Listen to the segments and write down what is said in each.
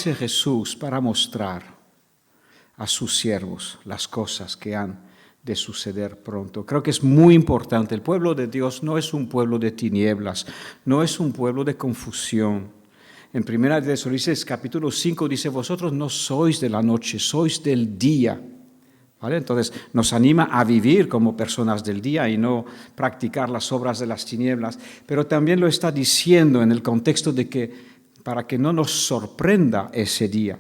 dice Jesús para mostrar a sus siervos las cosas que han de suceder pronto. Creo que es muy importante. El pueblo de Dios no es un pueblo de tinieblas, no es un pueblo de confusión. En 1 Tesalonicenses capítulo 5 dice, vosotros no sois de la noche, sois del día. ¿Vale? Entonces nos anima a vivir como personas del día y no practicar las obras de las tinieblas, pero también lo está diciendo en el contexto de que para que no nos sorprenda ese día.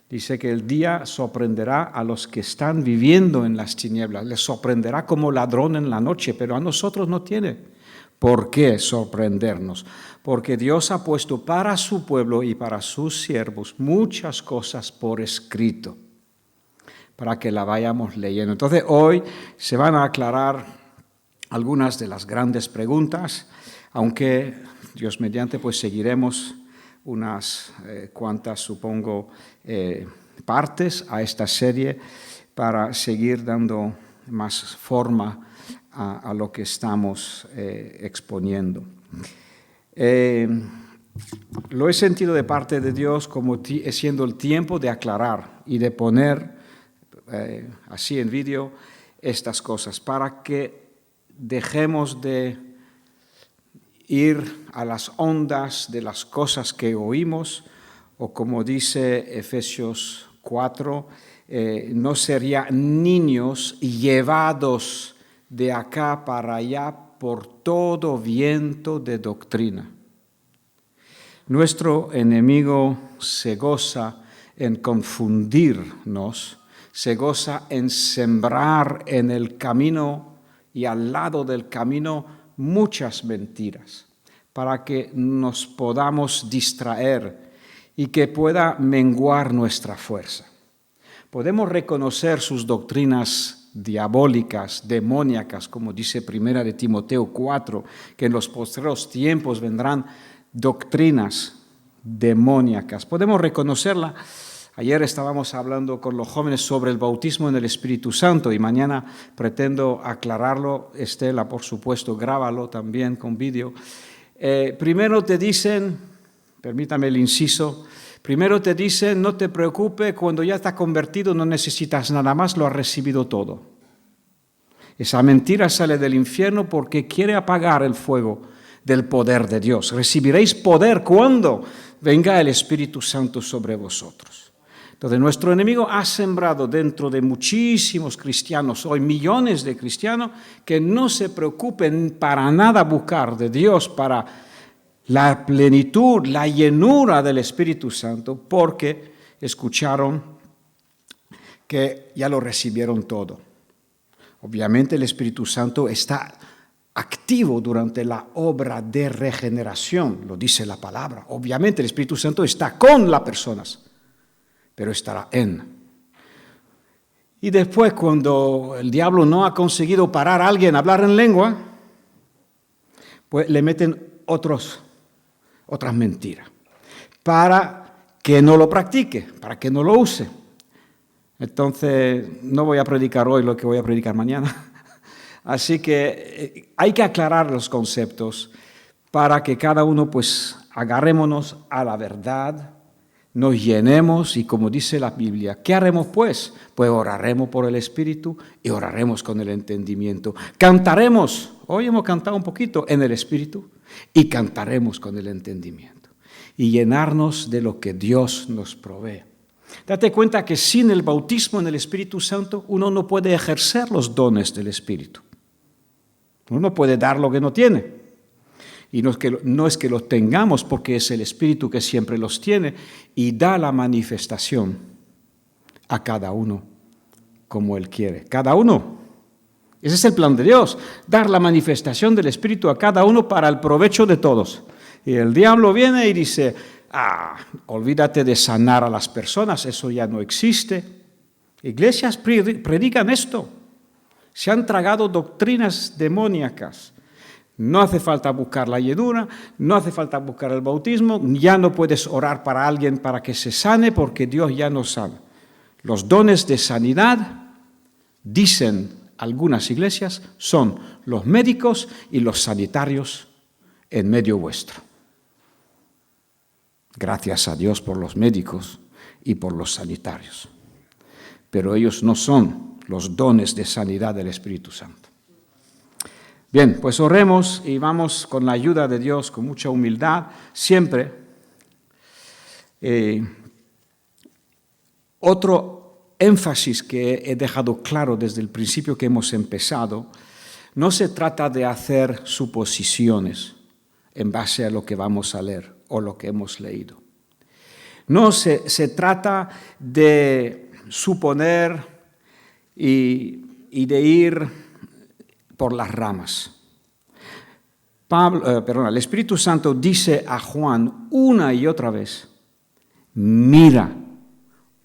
Dice que el día sorprenderá a los que están viviendo en las tinieblas, les sorprenderá como ladrón en la noche, pero a nosotros no tiene por qué sorprendernos, porque Dios ha puesto para su pueblo y para sus siervos muchas cosas por escrito, para que la vayamos leyendo. Entonces hoy se van a aclarar algunas de las grandes preguntas, aunque Dios mediante pues seguiremos unas cuantas, supongo, partes a esta serie para seguir dando más forma a lo que estamos exponiendo. Lo he sentido de parte de Dios como siendo el tiempo de aclarar y de poner así en vídeo estas cosas para que dejemos de ir a las ondas de las cosas que oímos, o como dice Efesios 4, no serían niños llevados de acá para allá por todo viento de doctrina. Nuestro enemigo se goza en confundirnos, se goza en sembrar en el camino y al lado del camino muchas mentiras, para que nos podamos distraer y que pueda menguar nuestra fuerza. Podemos reconocer sus doctrinas diabólicas, demoníacas, como dice 1 de Timoteo 4, que en los postreros tiempos vendrán doctrinas demoníacas. Podemos reconocerla. Ayer estábamos hablando con los jóvenes sobre el bautismo en el Espíritu Santo y mañana pretendo aclararlo. Estela, por supuesto, grábalo también con vídeo. Primero te dicen, permítame el inciso, primero te dicen, no te preocupes, cuando ya estás convertido no necesitas nada más, lo has recibido todo. Esa mentira sale del infierno porque quiere apagar el fuego del poder de Dios. Recibiréis poder cuando venga el Espíritu Santo sobre vosotros. Entonces, nuestro enemigo ha sembrado dentro de muchísimos cristianos, hoy millones de cristianos, que no se preocupen para nada buscar de Dios para la plenitud, la llenura del Espíritu Santo, porque escucharon que ya lo recibieron todo. Obviamente el Espíritu Santo está activo durante la obra de regeneración, lo dice la palabra. Obviamente el Espíritu Santo está con las personas, pero estará en. Y después, cuando el diablo no ha conseguido parar a alguien a hablar en lengua, pues le meten otras mentiras, para que no lo practique, para que no lo use. Entonces, no voy a predicar hoy lo que voy a predicar mañana. Así que hay que aclarar los conceptos para que cada uno, pues, agarrémonos a la verdad, nos llenemos y como dice la Biblia, ¿qué haremos pues? Pues oraremos por el Espíritu y oraremos con el entendimiento. Cantaremos, hoy hemos cantado un poquito en el Espíritu y cantaremos con el entendimiento. Y llenarnos de lo que Dios nos provee. Date cuenta que sin el bautismo en el Espíritu Santo uno no puede ejercer los dones del Espíritu. Uno no puede dar lo que no tiene. Y no es que los tengamos porque es el Espíritu que siempre los tiene y da la manifestación a cada uno como Él quiere. Cada uno. Ese es el plan de Dios, dar la manifestación del Espíritu a cada uno para el provecho de todos. Y el diablo viene y dice, olvídate de sanar a las personas, eso ya no existe. Iglesias predican esto. Se han tragado doctrinas demoníacas. No hace falta buscar la llenura, no hace falta buscar el bautismo, ya no puedes orar para alguien para que se sane porque Dios ya nos sana. Los dones de sanidad, dicen algunas iglesias, son los médicos y los sanitarios en medio vuestro. Gracias a Dios por los médicos y por los sanitarios. Pero ellos no son los dones de sanidad del Espíritu Santo. Bien, pues oremos y vamos con la ayuda de Dios, con mucha humildad, siempre. Otro énfasis que he dejado claro desde el principio que hemos empezado, no se trata de hacer suposiciones en base a lo que vamos a leer o lo que hemos leído. No se trata de suponer y de ir por las ramas. El Espíritu Santo dice a Juan una y otra vez, mira,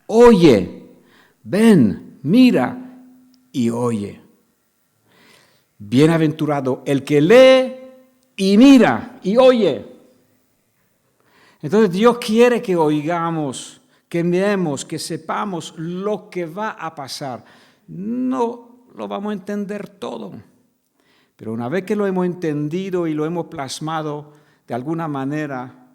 oye, ven, mira y oye. Bienaventurado el que lee y mira y oye. Entonces Dios quiere que oigamos, que veamos, que sepamos lo que va a pasar. No lo vamos a entender todo, pero una vez que lo hemos entendido y lo hemos plasmado de alguna manera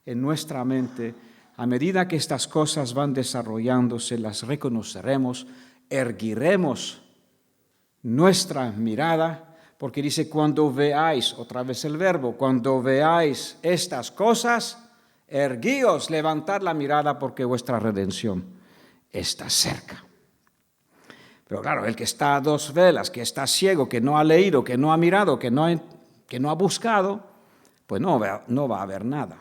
en nuestra mente, a medida que estas cosas van desarrollándose, las reconoceremos, erguiremos nuestra mirada, porque dice, cuando veáis, otra vez el verbo, cuando veáis estas cosas, erguíos, levantad la mirada, porque vuestra redención está cerca. Pero claro, el que está a dos velas, que está ciego, que no ha leído, que no ha mirado, que no ha buscado, pues no va a ver nada.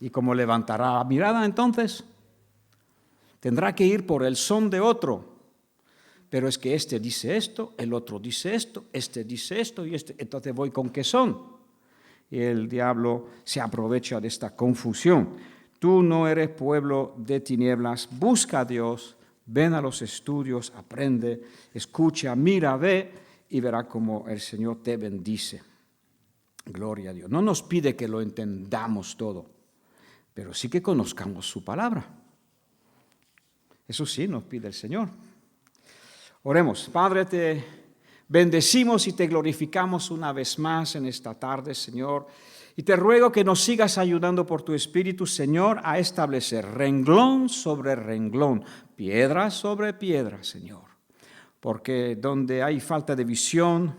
¿Y cómo levantará la mirada entonces? Tendrá que ir por el son de otro. Pero es que este dice esto, el otro dice esto, este dice esto y este. Entonces voy con qué son. Y el diablo se aprovecha de esta confusión. Tú no eres pueblo de tinieblas, busca a Dios, ven a los estudios, aprende, escucha, mira, ve y verá cómo el Señor te bendice. Gloria a Dios. No nos pide que lo entendamos todo, pero sí que conozcamos su palabra. Eso sí nos pide el Señor. Oremos. Padre, te bendecimos y te glorificamos una vez más en esta tarde, Señor. Y te ruego que nos sigas ayudando por tu Espíritu, Señor, a establecer renglón sobre renglón, piedra sobre piedra, Señor. Porque donde hay falta de visión,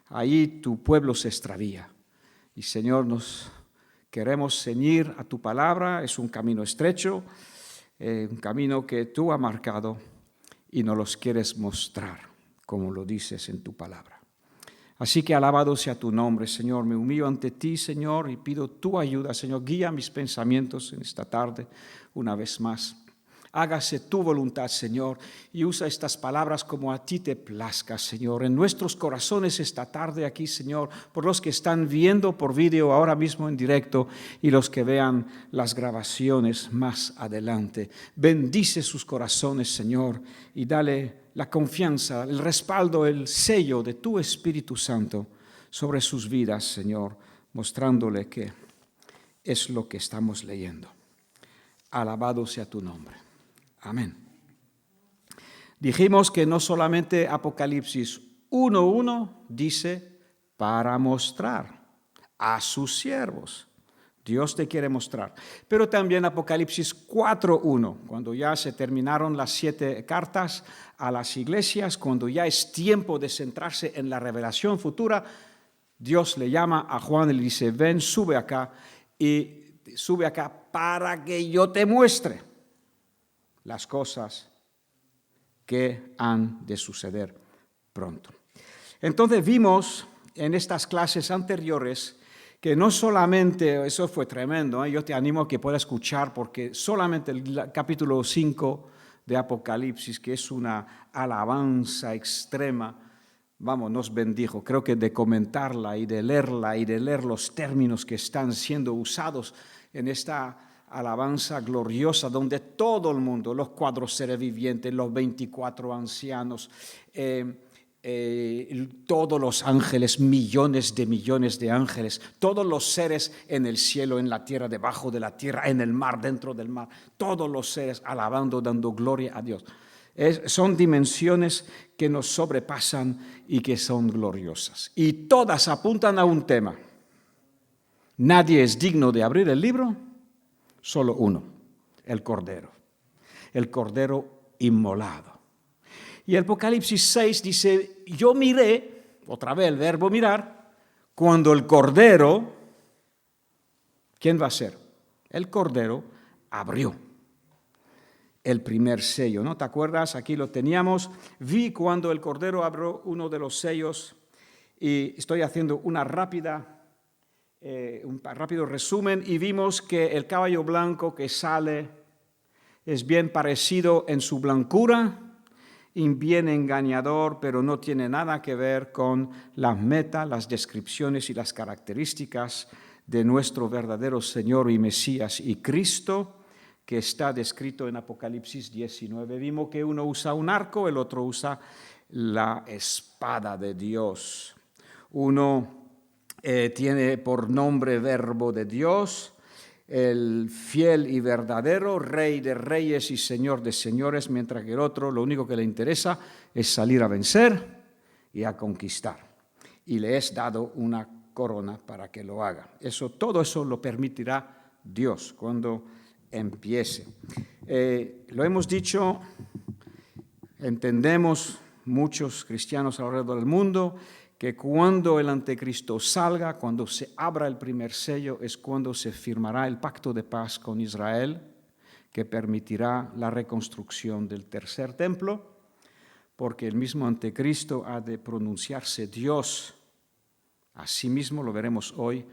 ahí tu pueblo se extravía. Y, Señor, nos queremos ceñir a tu palabra. Es un camino estrecho, un camino que tú has marcado y nos los quieres mostrar, como lo dices en tu palabra. Así que alabado sea tu nombre, Señor. Me humillo ante ti, Señor, y pido tu ayuda, Señor. Guía mis pensamientos en esta tarde una vez más. Hágase tu voluntad, Señor, y usa estas palabras como a ti te plazca, Señor. En nuestros corazones esta tarde aquí, Señor, por los que están viendo por vídeo ahora mismo en directo y los que vean las grabaciones más adelante. Bendice sus corazones, Señor, y dale la confianza, el respaldo, el sello de tu Espíritu Santo sobre sus vidas, Señor, mostrándole que es lo que estamos leyendo. Alabado sea tu nombre. Amén. Dijimos que no solamente Apocalipsis 1:1 dice para mostrar a sus siervos. Dios te quiere mostrar. Pero también Apocalipsis 4:1, cuando ya se terminaron las 7 cartas a las iglesias, cuando ya es tiempo de centrarse en la revelación futura, Dios le llama a Juan y le dice, ven, sube acá para que yo te muestre las cosas que han de suceder pronto. Entonces vimos en estas clases anteriores que no solamente, eso fue tremendo, yo te animo a que puedas escuchar, porque solamente el capítulo 5 de Apocalipsis, que es una alabanza extrema, nos bendijo. Creo que de comentarla y de leer los términos que están siendo usados en esta alabanza gloriosa, donde todo el mundo, los 4 seres vivientes, los 24 ancianos, todos los ángeles, millones de ángeles, todos los seres en el cielo, en la tierra, debajo de la tierra, en el mar, dentro del mar, todos los seres alabando, dando gloria a Dios. Son dimensiones que nos sobrepasan y que son gloriosas. Y todas apuntan a un tema. Nadie es digno de abrir el libro, solo uno, el Cordero inmolado. Y el Apocalipsis 6 dice, yo miré, otra vez el verbo mirar, cuando el Cordero, ¿quién va a ser? El Cordero abrió el primer sello, ¿no? ¿Te acuerdas? Aquí lo teníamos. Vi cuando el Cordero abrió uno de los sellos y estoy haciendo un rápido resumen y vimos que el caballo blanco que sale es bien parecido en su blancura y bien engañador, pero no tiene nada que ver con las metas, las descripciones y las características de nuestro verdadero Señor y Mesías y Cristo, que está descrito en Apocalipsis 19. Vimos que uno usa un arco, el otro usa la espada de Dios. Uno tiene por nombre Verbo de Dios, el fiel y verdadero, Rey de reyes y Señor de señores, mientras que el otro lo único que le interesa es salir a vencer y a conquistar. Y le es dado una corona para que lo haga. Todo eso lo permitirá Dios cuando empiece. Lo hemos dicho, entendemos muchos cristianos alrededor del mundo, que cuando el anticristo salga, cuando se abra el primer sello, es cuando se firmará el pacto de paz con Israel, que permitirá la reconstrucción del tercer templo, porque el mismo anticristo ha de pronunciarse Dios a sí mismo, lo veremos hoy,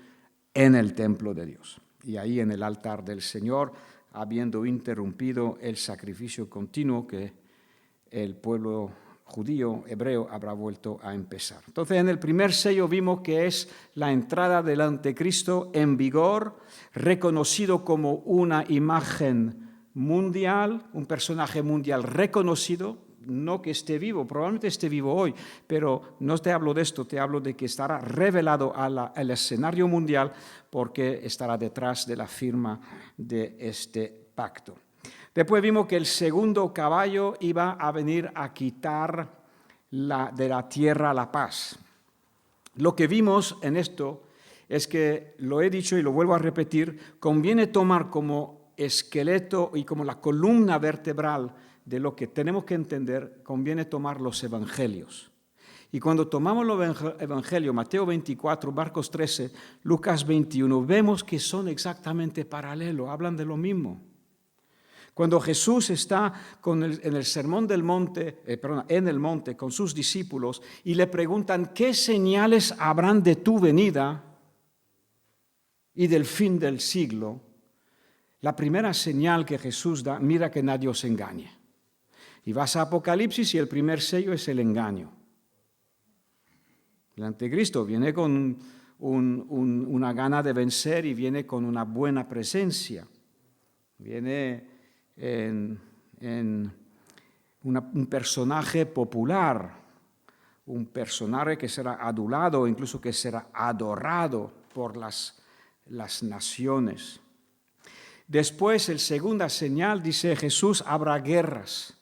en el templo de Dios. Y ahí en el altar del Señor, habiendo interrumpido el sacrificio continuo que el pueblo judío, hebreo, habrá vuelto a empezar. Entonces, en el primer sello vimos que es la entrada del anticristo en vigor, reconocido como una imagen mundial, un personaje mundial reconocido, no que esté vivo, probablemente esté vivo hoy, pero no te hablo de esto, te hablo de que estará revelado al escenario mundial porque estará detrás de la firma de este pacto. Después vimos que el segundo caballo iba a venir a quitar de la tierra la paz. Lo que vimos en esto es que, lo he dicho y lo vuelvo a repetir, conviene tomar como esqueleto y como la columna vertebral de lo que tenemos que entender, conviene tomar los evangelios. Y cuando tomamos los evangelios, Mateo 24, Marcos 13, Lucas 21, vemos que son exactamente paralelos, hablan de lo mismo. Cuando Jesús está en el sermón del monte, en el monte con sus discípulos y le preguntan ¿qué señales habrán de tu venida y del fin del siglo? La primera señal que Jesús da, mira que nadie os engañe. Y vas a Apocalipsis y el primer sello es el engaño. El anticristo viene con una gana de vencer y viene con una buena presencia. Viene un personaje popular, un personaje que será adulado, incluso que será adorado por las naciones. Después, el segunda señal, dice Jesús, habrá guerras.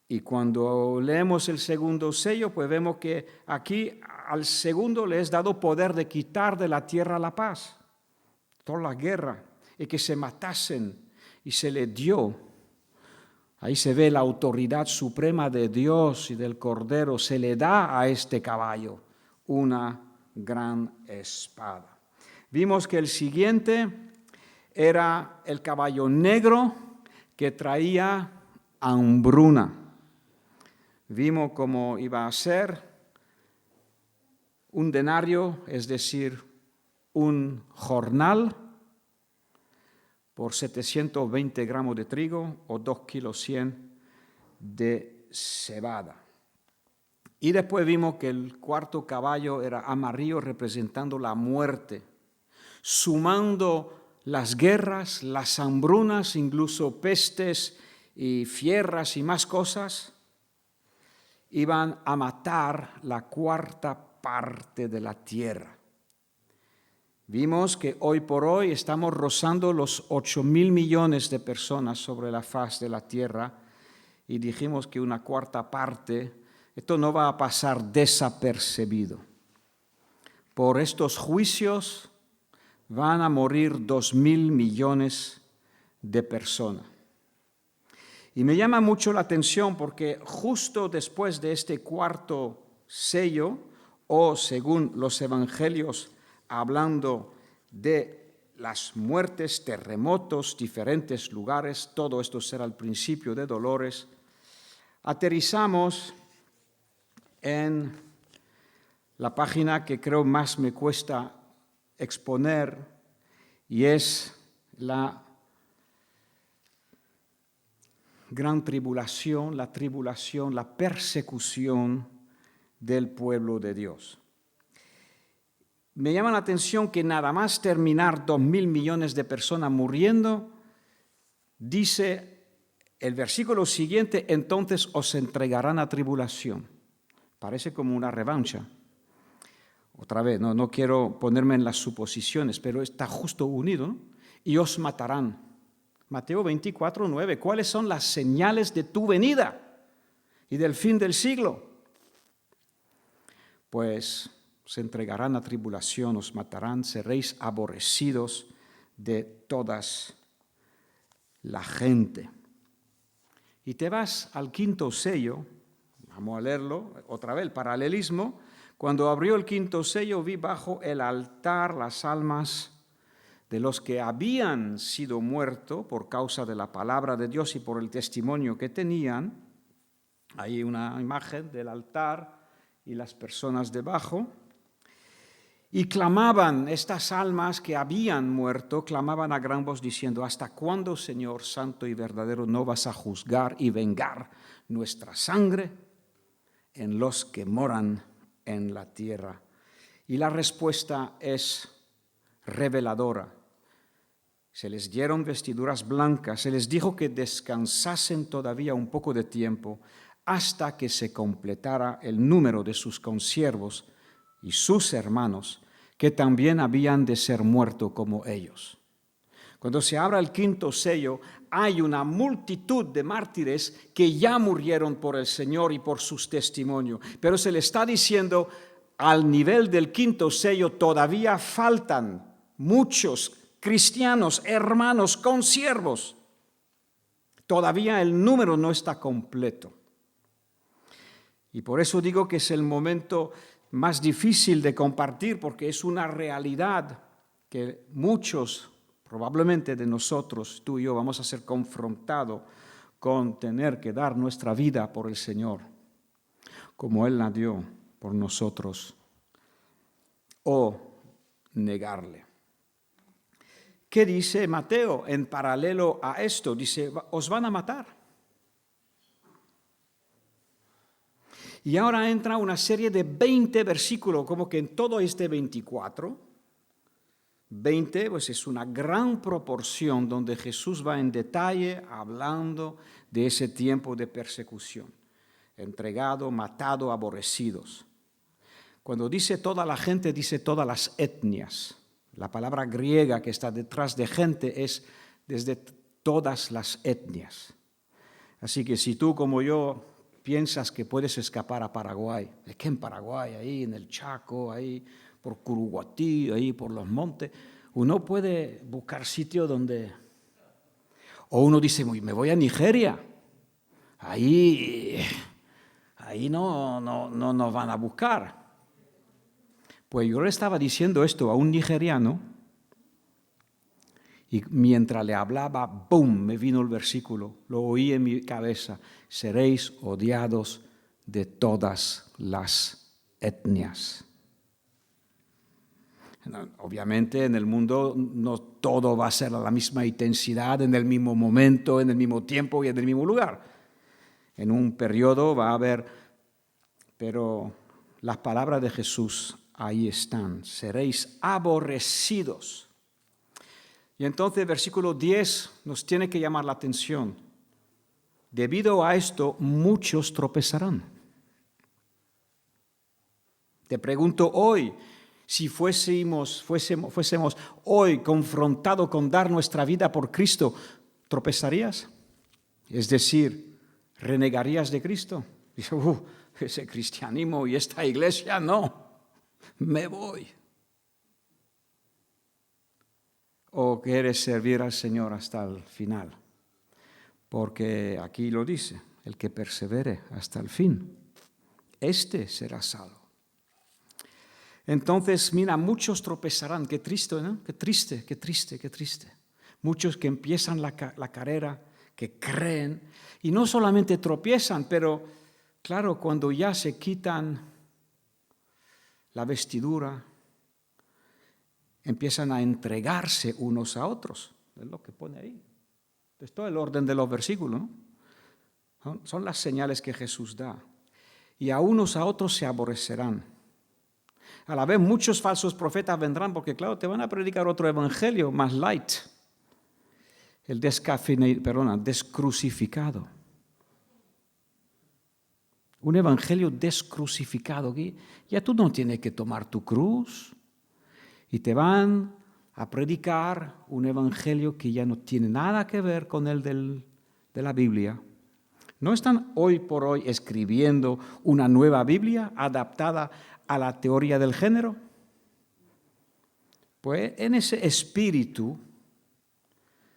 Y cuando leemos el segundo sello, pues vemos que aquí al segundo le es dado poder de quitar de la tierra la paz, toda la guerra, y que se matasen. Y se le dio, ahí se ve la autoridad suprema de Dios y del Cordero, se le da a este caballo una gran espada. Vimos que el siguiente era el caballo negro que traía hambruna. Vimos cómo iba a ser un denario, es decir, un jornal, por 720 gramos de trigo o 2,1 kilos de cebada. Y después vimos que el cuarto caballo era amarillo, representando la muerte, sumando las guerras, las hambrunas, incluso pestes y fieras y más cosas, iban a matar la cuarta parte de la tierra. Vimos que hoy por hoy estamos rozando los 8,000 millones de personas sobre la faz de la tierra y dijimos que una cuarta parte, esto no va a pasar desapercibido. Por estos juicios van a morir 2,000 millones de persona. Y me llama mucho la atención porque justo después de este cuarto sello, o según los evangelios, hablando de las muertes, terremotos, diferentes lugares, todo esto será el principio de dolores, aterrizamos en la página que creo más me cuesta exponer, y es la gran tribulación, la persecución del pueblo de Dios. Me llama la atención que nada más terminar 2.000 millones de personas muriendo, dice el versículo siguiente, entonces os entregarán a tribulación. Parece como una revancha. Otra vez, no quiero ponerme en las suposiciones, pero está justo unido, ¿no? Y os matarán. Mateo 24, 9. ¿Cuáles son las señales de tu venida y del fin del siglo? Pues se entregarán a tribulación, os matarán, seréis aborrecidos de todas la gente. Y te vas al quinto sello, vamos a leerlo otra vez, el paralelismo. Cuando abrió el quinto sello, vi bajo el altar las almas de los que habían sido muertos por causa de la palabra de Dios y por el testimonio que tenían. Hay una imagen del altar y las personas debajo. Y clamaban, estas almas que habían muerto, clamaban a gran voz diciendo, ¿hasta cuándo, Señor santo y verdadero, no vas a juzgar y vengar nuestra sangre en los que moran en la tierra? Y la respuesta es reveladora. Se les dieron vestiduras blancas, se les dijo que descansasen todavía un poco de tiempo hasta que se completara el número de sus consiervos y sus hermanos, que también habían de ser muertos como ellos. Cuando se abra el quinto sello, hay una multitud de mártires que ya murieron por el Señor y por sus testimonios, pero se le está diciendo, al nivel del quinto sello todavía faltan muchos cristianos, hermanos, consiervos. Todavía el número no está completo. Y por eso digo que es el momento más difícil de compartir, porque es una realidad que muchos, probablemente de nosotros, tú y yo, vamos a ser confrontados con tener que dar nuestra vida por el Señor, como Él la dio por nosotros, o negarle. ¿Qué dice Mateo en paralelo a esto? Dice, os van a matar. Y ahora entra una serie de 20 versículos, como que en todo este 24, 20 pues es una gran proporción donde Jesús va en detalle hablando de ese tiempo de persecución. Entregado, matado, aborrecidos. Cuando dice toda la gente, dice todas las etnias. La palabra griega que está detrás de gente es desde todas las etnias. Así que si tú como yo piensas que puedes escapar a Paraguay, es que en Paraguay, ahí en el Chaco, ahí por Curuguatí, ahí por los montes, uno puede buscar sitio donde... O uno dice, me voy a Nigeria, ahí no nos van a buscar. Pues yo le estaba diciendo esto a un nigeriano y mientras le hablaba, ¡boom!, me vino el versículo, lo oí en mi cabeza, seréis odiados de todas las etnias. Obviamente en el mundo no todo va a ser a la misma intensidad, en el mismo momento, en el mismo tiempo y en el mismo lugar. En un periodo va a haber, pero las palabras de Jesús ahí están, seréis aborrecidos. Y entonces versículo 10 nos tiene que llamar la atención. Debido a esto, muchos tropezarán. Te pregunto hoy, si fuésemos hoy confrontados con dar nuestra vida por Cristo, ¿tropezarías? Es decir, ¿renegarías de Cristo? Dice, ese cristianismo y esta iglesia, no, me voy. o quieres servir al Señor hasta el final? Porque aquí lo dice, el que persevere hasta el fin, este será salvo. Entonces, mira, muchos tropezarán. Qué triste, ¿no? Qué triste, qué triste, qué triste. Muchos que empiezan la carrera, que creen, y no solamente tropiezan, pero claro, cuando ya se quitan la vestidura, empiezan a entregarse unos a otros. Es lo que pone ahí. Es todo el orden de los versículos, ¿no? Son las señales que Jesús da. Y a unos a otros se aborrecerán. A la vez muchos falsos profetas vendrán porque, claro, te van a predicar otro evangelio más light. El descrucificado. Un evangelio descrucificado. Ya tú no tienes que tomar tu cruz. Y te van a predicar un evangelio que ya no tiene nada que ver con el de la Biblia. ¿No están hoy por hoy escribiendo una nueva Biblia adaptada a la teoría del género? Pues en ese espíritu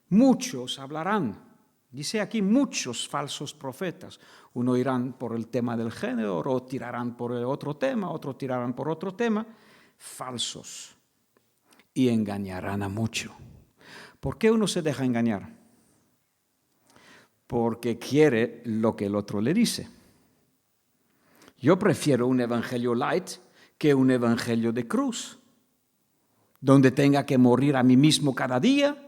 muchos hablarán. Dice aquí muchos falsos profetas. Uno irán por el tema del género, otro tirarán por el otro tema, otro tirarán por otro tema. Falsos. Y engañarán a mucho. ¿Por qué uno se deja engañar? Porque quiere lo que el otro le dice. Yo prefiero un evangelio light que un evangelio de cruz, donde tenga que morir a mí mismo cada día.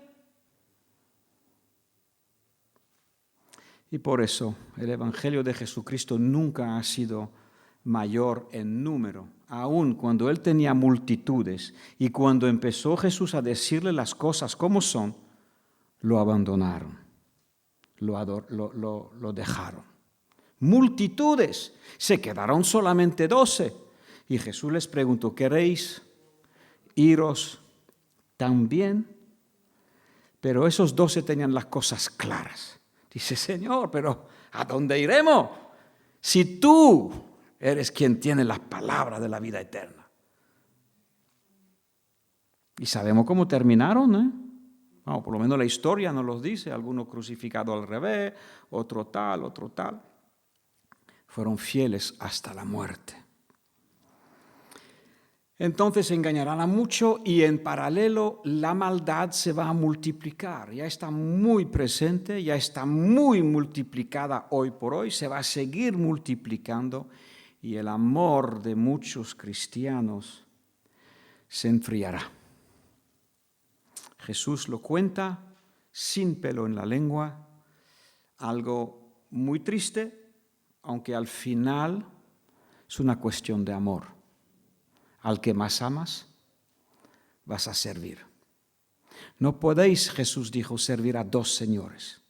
Y por eso el evangelio de Jesucristo nunca ha sido mayor en número, aun cuando él tenía multitudes y cuando empezó Jesús a decirle las cosas como son, lo abandonaron, lo dejaron. Multitudes, se quedaron solamente 12. Y Jesús les preguntó, ¿queréis iros también? Pero esos 12 tenían las cosas claras. Dice, Señor, pero ¿a dónde iremos? Si tú eres quien tiene las palabras de la vida eterna. Y sabemos cómo terminaron, ¿eh? Bueno, por lo menos la historia nos los dice, algunos crucificados al revés, otro tal, otro tal. Fueron fieles hasta la muerte. Entonces engañarán a mucho y en paralelo la maldad se va a multiplicar. Ya está muy presente, ya está muy multiplicada hoy por hoy, se va a seguir multiplicando y el amor de muchos cristianos se enfriará. Jesús lo cuenta sin pelo en la lengua, algo muy triste, aunque al final es una cuestión de amor. Al que más amas, vas a servir. No podéis, Jesús dijo, servir a 2 señores,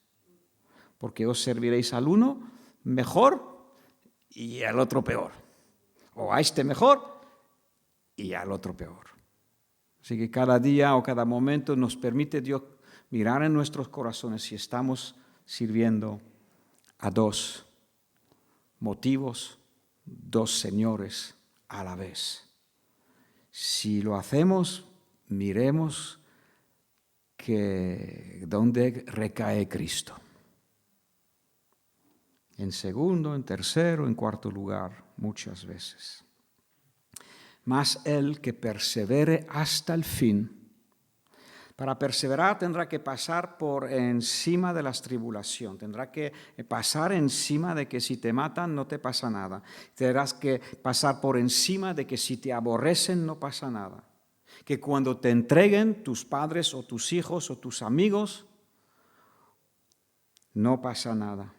porque os serviréis al uno mejor y al otro peor, o a este mejor y al otro peor. Así que cada día o cada momento nos permite Dios mirar en nuestros corazones si estamos sirviendo a 2 motivos, 2 señores a la vez. Si lo hacemos, miremos que dónde recae Cristo. En segundo, en tercero, en cuarto lugar, muchas veces. Mas el que persevere hasta el fin, para perseverar tendrá que pasar por encima de las tribulaciones, tendrá que pasar encima de que si te matan no te pasa nada, tendrás que pasar por encima de que si te aborrecen no pasa nada, que cuando te entreguen tus padres o tus hijos o tus amigos no pasa nada,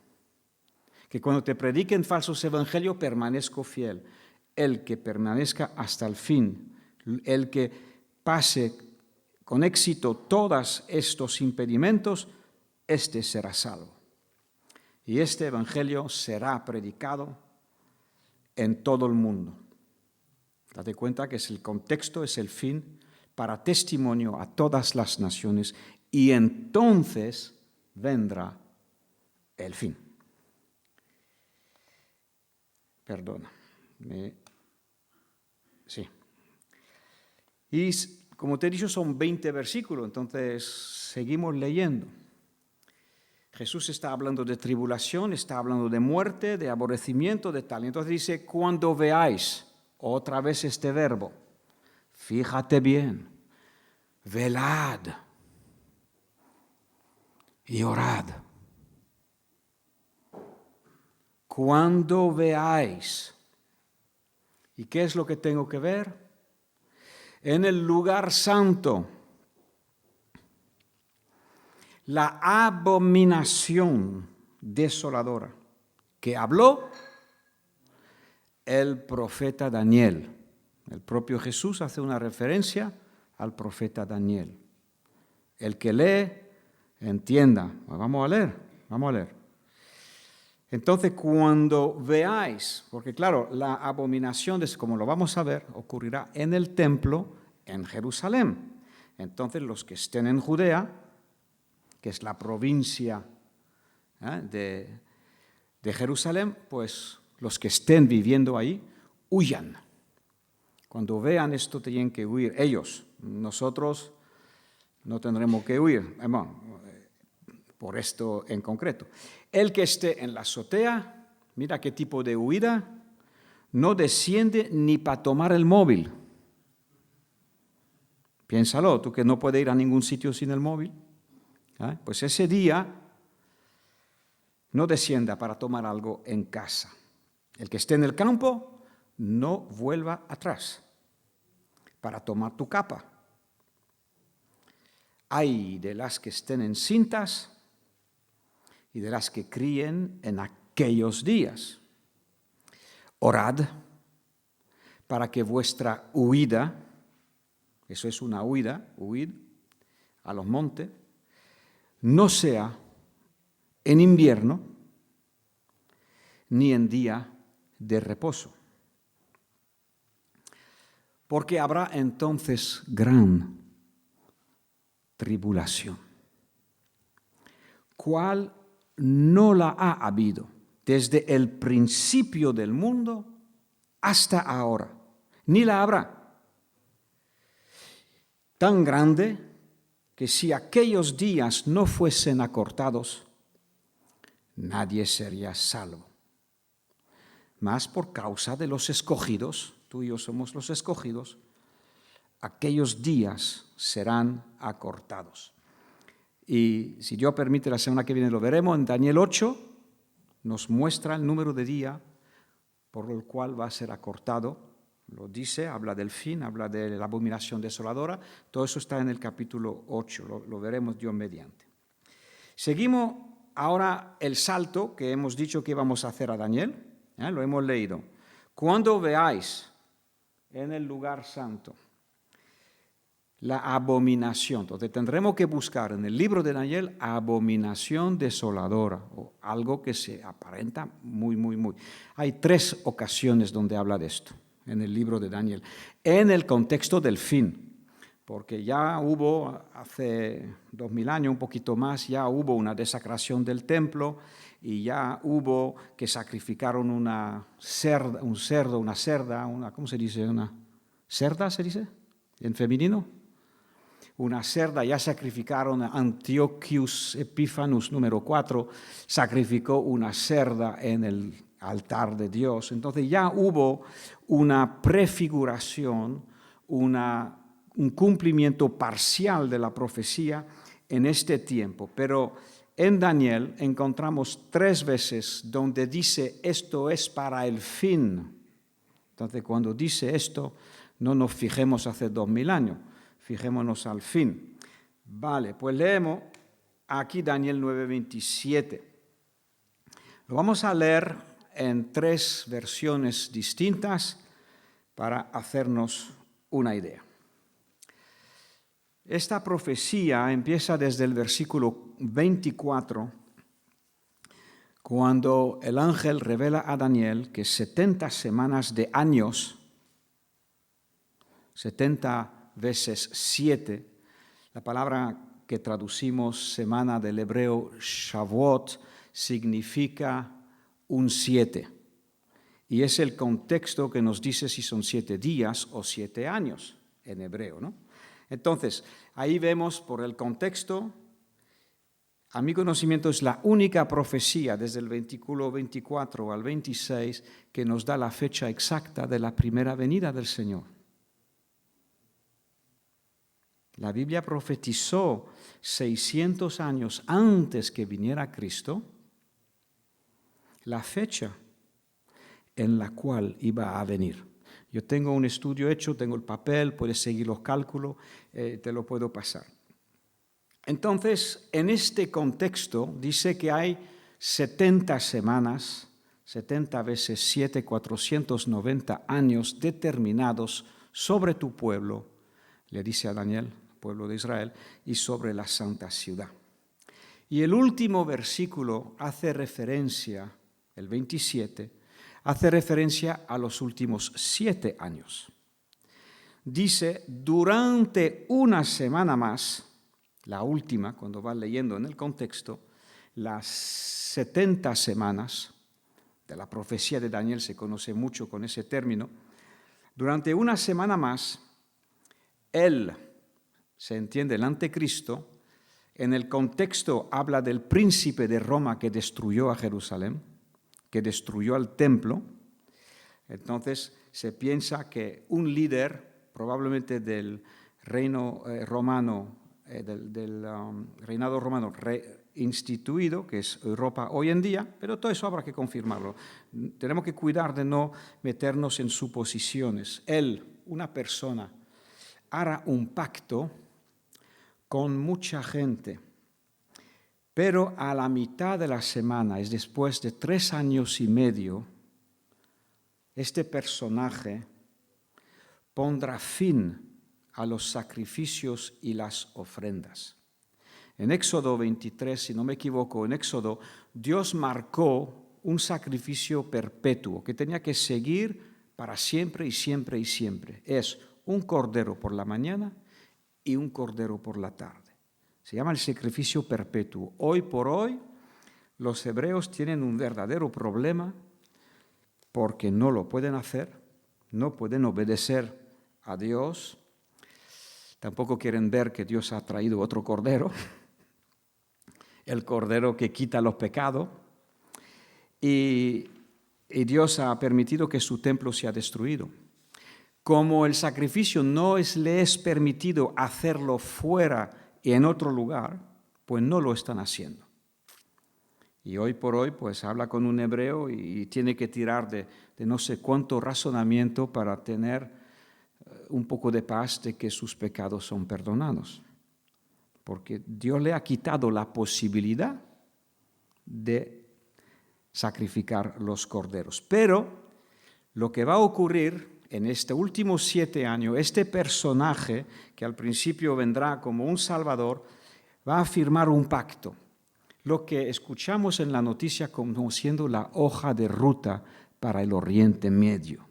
que cuando te prediquen falsos evangelios permanezco fiel, el que permanezca hasta el fin, el que pase con éxito todos estos impedimentos, este será salvo. Y este evangelio será predicado en todo el mundo. Date cuenta que el contexto es el fin para testimonio a todas las naciones y entonces vendrá el fin. Perdona. Sí. Y Como te he dicho, son 20 versículos, entonces seguimos leyendo. Jesús está hablando de tribulación, está hablando de muerte, de aborrecimiento, de tal. Entonces dice, cuando veáis, otra vez este verbo, fíjate bien, velad y orad. Cuando veáis, ¿y qué es lo que tengo que ver? En el lugar santo, la abominación desoladora que habló el profeta Daniel. El propio Jesús hace una referencia al profeta Daniel. El que lee, entienda. Vamos a leer. Entonces, cuando veáis, porque claro, la abominación, como lo vamos a ver, ocurrirá en el templo en Jerusalén. Entonces, los que estén en Judea, que es la provincia de Jerusalén, pues los que estén viviendo ahí, huyan. Cuando vean esto, tienen que huir ellos. Nosotros no tendremos que huir, por esto en concreto. El que esté en la azotea, mira qué tipo de huida, no desciende ni para tomar el móvil. Piénsalo, tú que no puedes ir a ningún sitio sin el móvil. Pues ese día no descienda para tomar algo en casa. El que esté en el campo, no vuelva atrás para tomar tu capa. Ay de las que estén encintas y de las que críen en aquellos días. Orad para que vuestra huida, eso es una huida, huid a los montes, no sea en invierno ni en día de reposo. Porque habrá entonces gran tribulación, cual no la ha habido desde el principio del mundo hasta ahora, ni la habrá. Tan grande que si aquellos días no fuesen acortados, nadie sería salvo. Mas por causa de los escogidos, tú y yo somos los escogidos, aquellos días serán acortados. Y si Dios permite, la semana que viene lo veremos, en Daniel 8 nos muestra el número de día por el cual va a ser acortado. Lo dice, habla del fin, habla de la abominación desoladora. Todo eso está en el capítulo 8, lo veremos Dios mediante. Seguimos ahora el salto que hemos dicho que íbamos a hacer a Daniel, lo hemos leído. Cuando veáis en el lugar santo la abominación, entonces tendremos que buscar en el libro de Daniel abominación desoladora, o algo que se aparenta muy. Hay 3 ocasiones donde habla de esto en el libro de Daniel, en el contexto del fin, porque ya hubo hace 2000 años, un poquito más, ya hubo una desecración del templo y ya hubo que sacrificaron una cerda, ¿cómo se dice? ¿Una cerda se dice? ¿En femenino? Una cerda, ya sacrificaron a Antiochus Epiphanes número 4, sacrificó una cerda en el altar de Dios. Entonces ya hubo una prefiguración, un cumplimiento parcial de la profecía en este tiempo. Pero en Daniel encontramos 3 veces donde dice esto es para el fin. Entonces cuando dice esto, no nos fijemos hace 2000 años. Fijémonos al fin. Vale, pues leemos aquí Daniel 9:27. Lo vamos a leer en 3 versiones distintas para hacernos una idea. Esta profecía empieza desde el versículo 24, cuando el ángel revela a Daniel que 70 semanas de años, 70 veces 7, la palabra que traducimos semana del hebreo Shavuot significa un 7. Y es el contexto que nos dice si son 7 días o 7 años en hebreo, ¿no? Entonces, ahí vemos por el contexto, a mi conocimiento es la única profecía desde el versículo 24 al 26 que nos da la fecha exacta de la primera venida del Señor. La Biblia profetizó 600 años antes que viniera Cristo la fecha en la cual iba a venir. Yo tengo un estudio hecho, tengo el papel, puedes seguir los cálculos, te lo puedo pasar. Entonces, en este contexto, dice que hay 70 semanas, 70 veces 7, 490 años determinados sobre tu pueblo, le dice a Daniel, pueblo de Israel, y sobre la santa ciudad. Y el último versículo hace referencia, el 27, hace referencia a los últimos 7 años. Dice, durante una semana más, la última, cuando vas leyendo en el contexto, las 70 semanas de la profecía de Daniel, se conoce mucho con ese término, durante una semana más, él, se entiende el anticristo, en el contexto habla del príncipe de Roma que destruyó a Jerusalén, que destruyó al templo. Entonces se piensa que un líder, probablemente del reino romano, del reinado romano instituido, que es Europa hoy en día, pero todo eso habrá que confirmarlo. Tenemos que cuidar de no meternos en suposiciones. Él, una persona, hará un pacto con mucha gente, pero a la mitad de la semana, es después de 3 años y medio, este personaje pondrá fin a los sacrificios y las ofrendas. En Éxodo 23, si no me equivoco, en Éxodo, Dios marcó un sacrificio perpetuo que tenía que seguir para siempre y siempre y siempre. Es un cordero por la mañana y un cordero por la tarde. Se llama el sacrificio perpetuo. Hoy por hoy, los hebreos tienen un verdadero problema porque no lo pueden hacer, no pueden obedecer a Dios, tampoco quieren ver que Dios ha traído otro cordero, el cordero que quita los pecados, y Dios ha permitido que su templo sea destruido. Como el sacrificio no le es permitido hacerlo fuera y en otro lugar, pues no lo están haciendo. Y hoy por hoy, pues habla con un hebreo y tiene que tirar de no sé cuánto razonamiento para tener un poco de paz de que sus pecados son perdonados. Porque Dios le ha quitado la posibilidad de sacrificar los corderos. Pero lo que va a ocurrir en este último 7 años, este personaje que al principio vendrá como un salvador, va a firmar un pacto. Lo que escuchamos en la noticia como siendo la hoja de ruta para el Oriente Medio.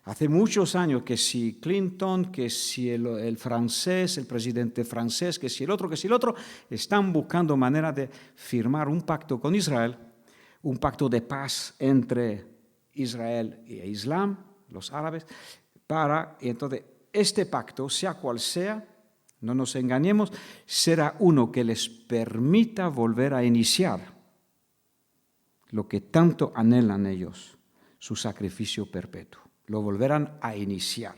Hace muchos años que si Clinton, que si el francés, el presidente francés, que si el otro, están buscando manera de firmar un pacto con Israel, un pacto de paz entre Israel e Islam, los árabes, y entonces este pacto, sea cual sea, no nos engañemos, será uno que les permita volver a iniciar lo que tanto anhelan ellos, su sacrificio perpetuo. Lo volverán a iniciar.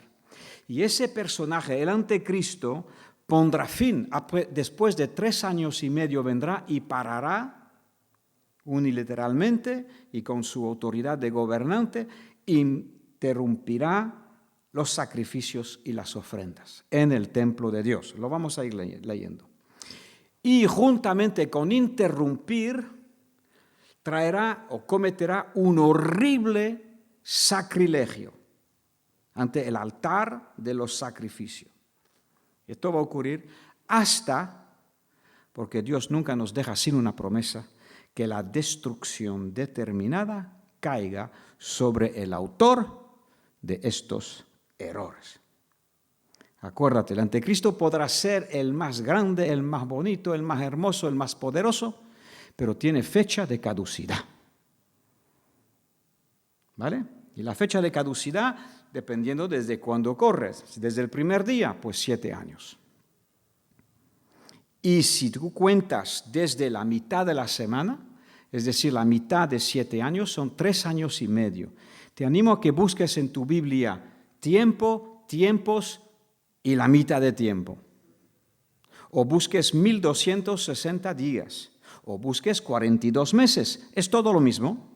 Y ese personaje, el anticristo, pondrá fin, después de 3 años y medio vendrá y parará unilateralmente y con su autoridad de gobernante, interrumpirá los sacrificios y las ofrendas en el templo de Dios. Lo vamos a ir leyendo. Y juntamente con interrumpir, traerá o cometerá un horrible sacrilegio ante el altar de los sacrificios. Esto va a ocurrir hasta, porque Dios nunca nos deja sin una promesa, que la destrucción determinada caiga sobre el autor de estos errores. Acuérdate, el anticristo podrá ser el más grande, el más bonito, el más hermoso, el más poderoso, pero tiene fecha de caducidad. ¿Vale? Y la fecha de caducidad, dependiendo desde cuándo corres. Desde el primer día, pues 7 años. Y si tú cuentas desde la mitad de la semana, es decir, la mitad de 7 años, son 3 años y medio. Te animo a que busques en tu Biblia tiempo, tiempos y la mitad de tiempo. O busques 1260 días, o busques 42 meses. Es todo lo mismo.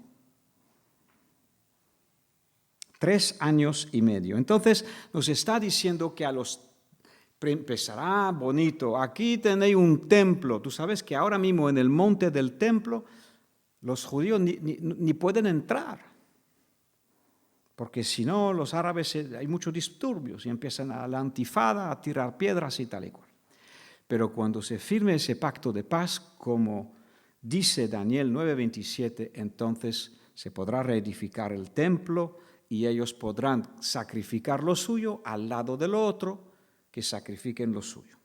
3 años y medio. Entonces, nos está diciendo que empezará bonito. Aquí tenéis un templo. Tú sabes que ahora mismo en el monte del templo los judíos ni pueden entrar. Porque si no, los árabes, hay muchos disturbios y empiezan a la intifada, a tirar piedras y tal y cual. Pero cuando se firme ese pacto de paz, como dice Daniel 9:27, entonces se podrá reedificar el templo y ellos podrán sacrificar lo suyo al lado del otro, que sacrifiquen lo suyo.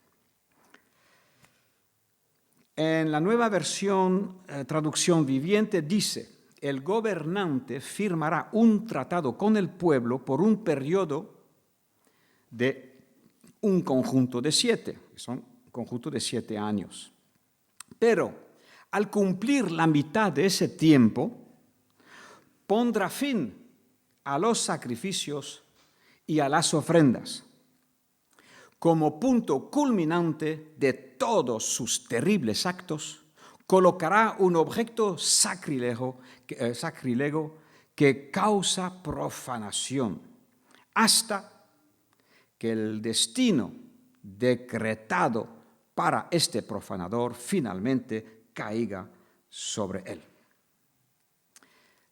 En la nueva versión, traducción viviente, dice: el gobernante firmará un tratado con el pueblo por un periodo de un conjunto de 7, que son un conjunto de 7 años. Pero al cumplir la mitad de ese tiempo, pondrá fin a los sacrificios y a las ofrendas. Como punto culminante de todos sus terribles actos, colocará un objeto sacrílego que causa profanación, hasta que el destino decretado para este profanador finalmente caiga sobre él.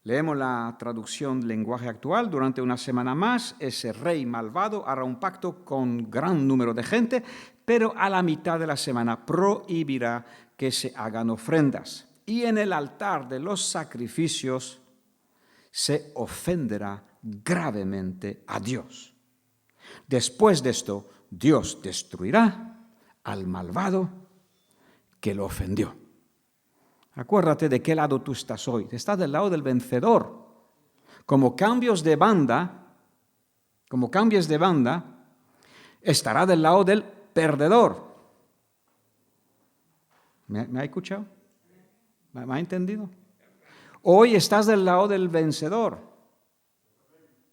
Leemos la traducción lenguaje actual. Durante una semana más, ese rey malvado hará un pacto con gran número de gente, pero a la mitad de la semana prohibirá que se hagan ofrendas. Y en el altar de los sacrificios se ofenderá gravemente a Dios. Después de esto, Dios destruirá al malvado que lo ofendió. Acuérdate de qué lado tú estás hoy. Estás del lado del vencedor. Como cambies de banda, estará del lado del perdedor. ¿Me ha escuchado? ¿Me ha entendido? Hoy estás del lado del vencedor,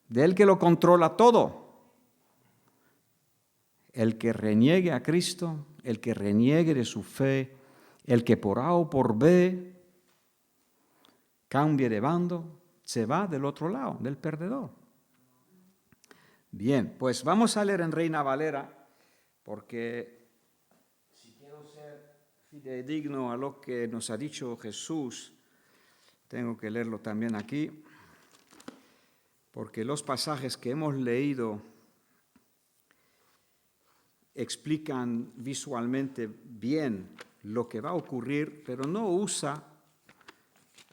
del que lo controla todo. El que reniegue a Cristo, el que reniegue de su fe, el que por A o por B cambie de bando, se va del otro lado, del perdedor. Bien, pues vamos a leer en Reina Valera, porque si quiero ser fidedigno a lo que nos ha dicho Jesús, tengo que leerlo también aquí, porque los pasajes que hemos leído explican visualmente bien lo que va a ocurrir, pero no usa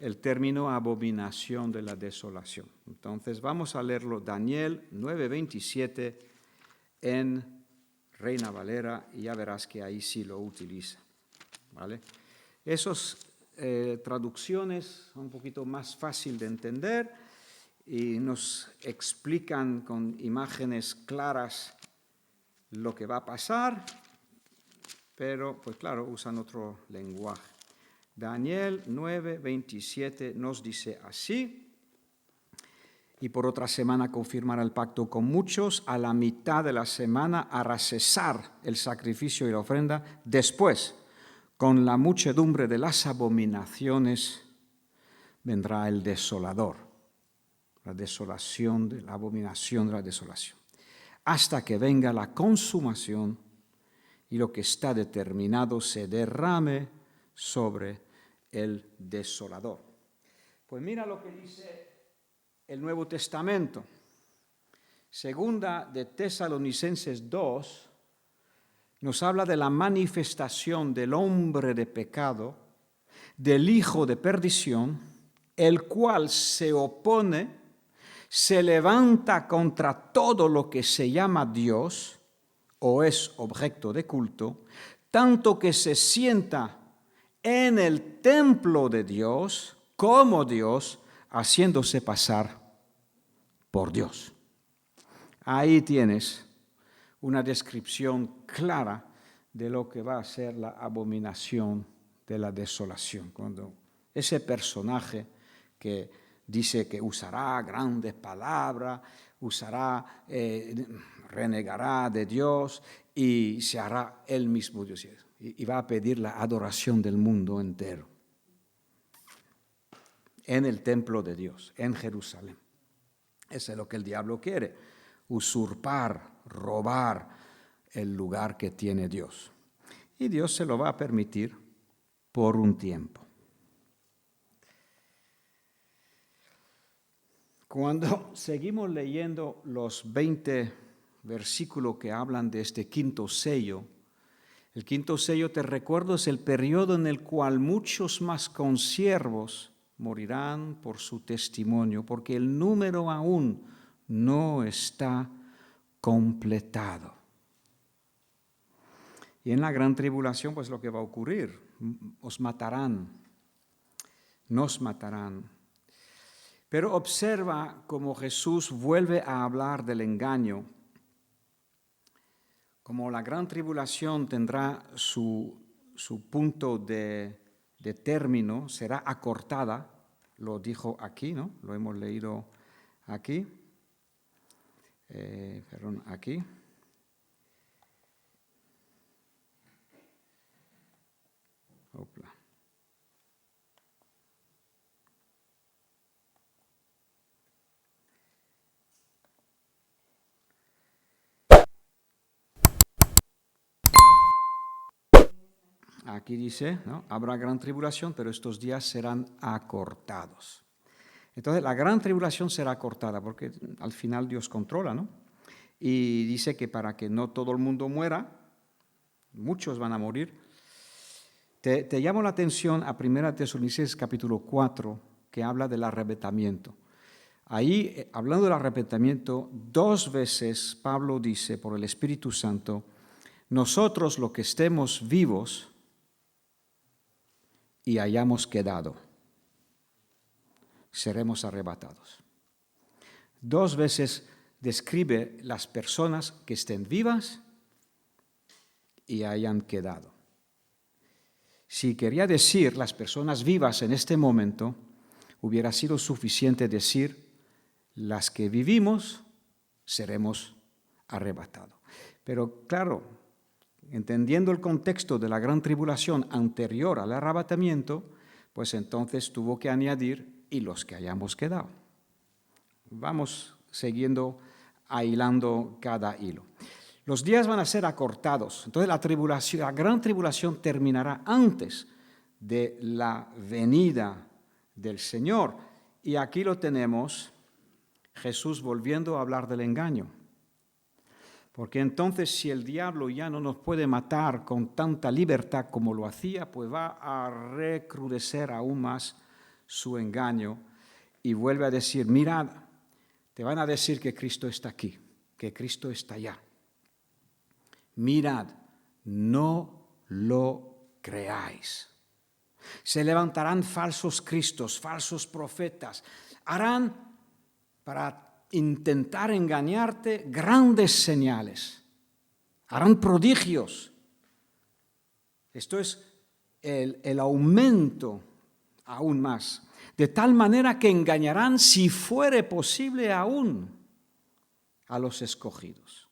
el término abominación de la desolación. Entonces vamos a leerlo, Daniel 9:27 en Reina Valera, y ya verás que ahí sí lo utiliza. ¿Vale? Esas traducciones son un poquito más fácil de entender y nos explican con imágenes claras lo que va a pasar, pero pues claro, usan otro lenguaje. Daniel 9:27 nos dice así: y por otra semana confirmará el pacto con muchos, a la mitad de la semana hará cesar el sacrificio y la ofrenda, después, con la muchedumbre de las abominaciones, vendrá el desolador, la desolación de la abominación de la desolación, hasta que venga la consumación y lo que está determinado se derrame sobre el desolador. Pues mira lo que dice el Nuevo Testamento. Segunda de Tesalonicenses 2 nos habla de la manifestación del hombre de pecado, del hijo de perdición, el cual se opone, se levanta contra todo lo que se llama Dios o es objeto de culto, tanto que se sienta en el templo de Dios como Dios, haciéndose pasar por Dios. Ahí tienes una descripción clara de lo que va a ser la abominación de la desolación. Cuando ese personaje que dice que usará grandes palabras, renegará de Dios y se hará él mismo Dios. Y va a pedir la adoración del mundo entero en el templo de Dios, en Jerusalén. Eso es lo que el diablo quiere, usurpar, robar el lugar que tiene Dios. Y Dios se lo va a permitir por un tiempo. Cuando seguimos leyendo los 20 versículos que hablan de este quinto sello, el quinto sello, te recuerdo, es el periodo en el cual muchos más consiervos morirán por su testimonio, porque el número aún no está completado. Y en la gran tribulación, pues lo que va a ocurrir, os matarán, nos matarán. Pero observa cómo Jesús vuelve a hablar del engaño. Como la gran tribulación tendrá su punto de término, será acortada, lo dijo aquí, ¿no? Lo hemos leído aquí. Aquí. Opla. Aquí dice, ¿no? Habrá gran tribulación, pero estos días serán acortados. Entonces, la gran tribulación será acortada, porque al final Dios controla, ¿no? Y dice que para que no todo el mundo muera, muchos van a morir. Te llamo la atención a 1 Tesalonicenses capítulo 4, que habla del arrebatamiento. Ahí, hablando del arrepentimiento, 2 veces Pablo dice, por el Espíritu Santo, nosotros los que estemos vivos y hayamos quedado, seremos arrebatados. 2 veces describe las personas que estén vivas y hayan quedado. Si quería decir las personas vivas en este momento, hubiera sido suficiente decir las que vivimos seremos arrebatados. Pero claro, entendiendo el contexto de la gran tribulación anterior al arrebatamiento, pues entonces tuvo que añadir y los que hayamos quedado. Vamos siguiendo, hilando cada hilo. Los días van a ser acortados, entonces la gran tribulación terminará antes de la venida del Señor. Y aquí lo tenemos, Jesús volviendo a hablar del engaño. Porque entonces si el diablo ya no nos puede matar con tanta libertad como lo hacía, pues va a recrudecer aún más su engaño y vuelve a decir, mirad, te van a decir que Cristo está aquí, que Cristo está allá. Mirad, no lo creáis. Se levantarán falsos cristos, falsos profetas, harán para intentar engañarte grandes señales, harán prodigios. Esto es el aumento aún más, de tal manera que engañarán, si fuere posible aún, a los escogidos.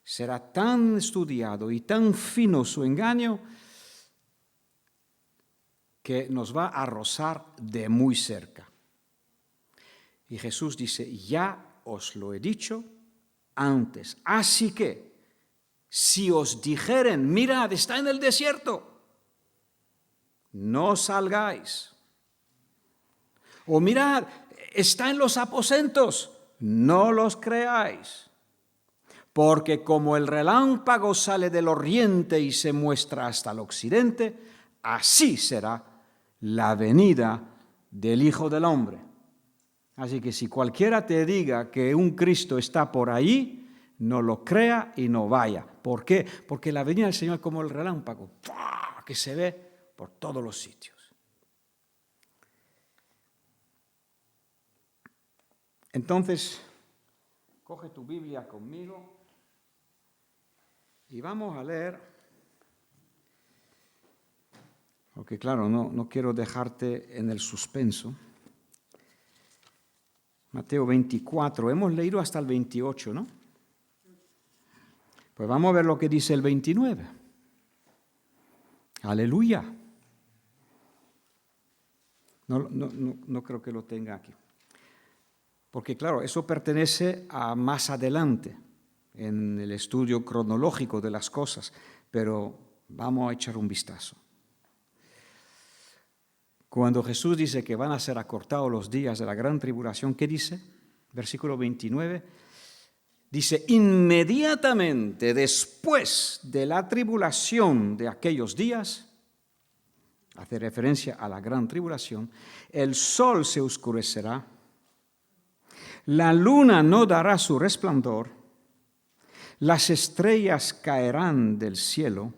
Será tan estudiado y tan fino su engaño que nos va a rozar de muy cerca. Y Jesús dice, ya os lo he dicho antes. Así que, si os dijeren, mirad, está en el desierto, no salgáis. O mirad, está en los aposentos, no los creáis. Porque como el relámpago sale del oriente y se muestra hasta el occidente, así será la venida del Hijo del Hombre. Así que si cualquiera te diga que un Cristo está por ahí, no lo crea y no vaya. ¿Por qué? Porque la venida del Señor es como el relámpago, que se ve por todos los sitios. Entonces, coge tu Biblia conmigo y vamos a leer, porque claro, no quiero dejarte en el suspenso. Mateo 24, hemos leído hasta el 28, ¿no? Pues vamos a ver lo que dice el 29. Aleluya. No creo que lo tenga aquí. Porque claro, eso pertenece a más adelante en el estudio cronológico de las cosas, pero vamos a echar un vistazo. Cuando Jesús dice que van a ser acortados los días de la gran tribulación, ¿qué dice? Versículo 29, dice, inmediatamente después de la tribulación de aquellos días, hace referencia a la gran tribulación, el sol se oscurecerá, la luna no dará su resplandor, las estrellas caerán del cielo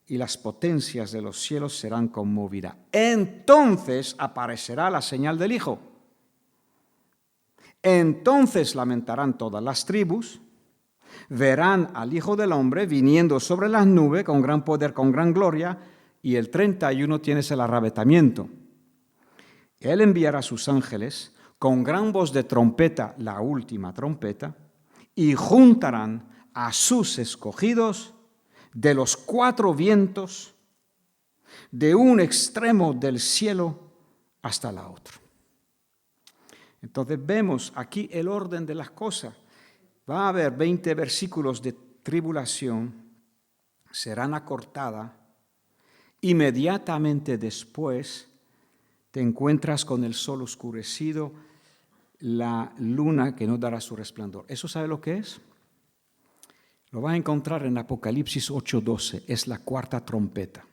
y las potencias de los cielos serán conmovidas. Entonces aparecerá la señal del Hijo. Entonces lamentarán todas las tribus, verán al Hijo del Hombre viniendo sobre las nubes con gran poder, con gran gloria, y el 31 tienes el arrebatamiento. Él enviará a sus ángeles con gran voz de trompeta, la última trompeta, y juntarán a sus escogidos de los 4 vientos, de un extremo del cielo hasta la otra. Entonces vemos aquí el orden de las cosas. Va a haber 20 versículos de tribulación, serán acortadas. Inmediatamente después te encuentras con el sol oscurecido, la luna que no dará su resplandor. ¿Eso sabe lo que es? Lo vas a encontrar en Apocalipsis 8:12, es la 4ª trompeta.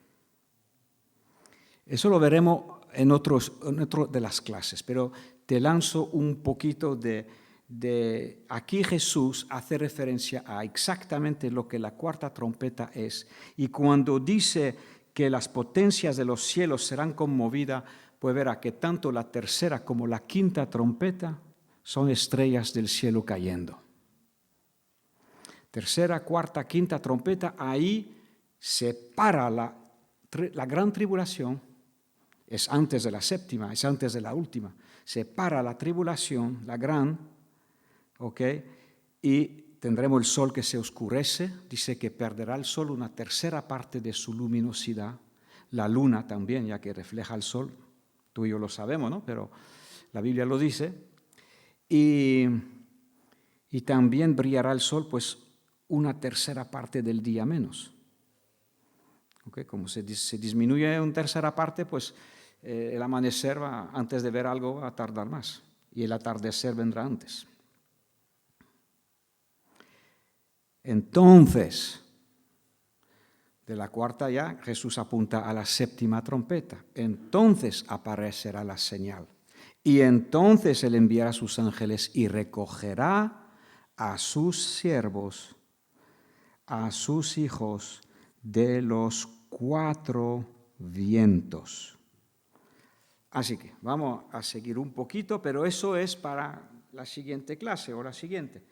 Eso lo veremos en otro de las clases, pero te lanzo un poquito de aquí Jesús hace referencia a exactamente lo que la 4ª trompeta es. Y cuando dice que las potencias de los cielos serán conmovidas, pues verá que tanto la 3ª como la 5ª trompeta son estrellas del cielo cayendo. 3ª, 4ª, 5ª trompeta, ahí se para la gran tribulación, es antes de la 7ª, es antes de la última, se para la tribulación, la gran, ¿ok? Y tendremos el sol que se oscurece, dice que perderá el sol una 3ª parte de su luminosidad, la luna también, ya que refleja el sol, tú y yo lo sabemos, ¿no? Pero la Biblia lo dice, y también brillará el sol, pues una 3ª parte del día menos. ¿Okay? Como se disminuye una 3ª parte, pues el amanecer va, antes de ver algo, va a tardar más, y el atardecer vendrá antes. Entonces, de la 4ª ya, Jesús apunta a la 7ª trompeta. Entonces aparecerá la señal. Y entonces Él enviará a sus ángeles y recogerá a sus siervos, a sus hijos de los 4 vientos. Así que vamos a seguir un poquito, pero eso es para la siguiente clase o la siguiente.